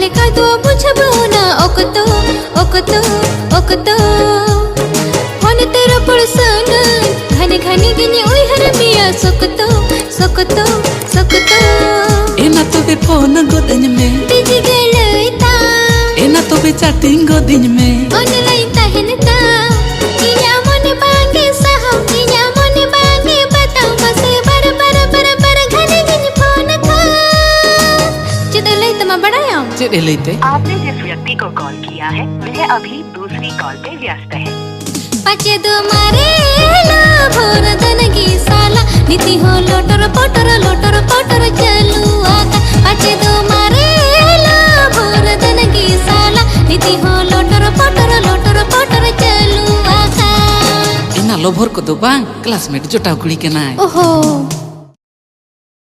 ताहले का दो बुझबो ना ओकतो ओकतो ओकतो होने तेरा परसन घने घने गिनी उइहर मिया सोकतो सोकतो सोकतो एना तो बे फोन गोदन में बिजी गलता एना तो बे चैटिंग गोदिन में ऑनलाइन ताहनता इया मने बांगे साहब इया मने बांगे बताओ बसे बर बर बर बर घने गिनी फोन का चिदले तमा बड़ाया चेरे लेते आपने जिस व्यक्ति को कॉल किया है वह अभी दूसरी कॉल पे व्यस्त है। पचे दो मारे ला भोर दनगी साला नीति हो लोटर पोटर चलू आका पचे दो मारे ला भोर दनगी साला नीति हो लोटर पोटर चलू आका एना लोभर को दो बांग क्लासमेट जोटाव कुड़ी के नाय ओहो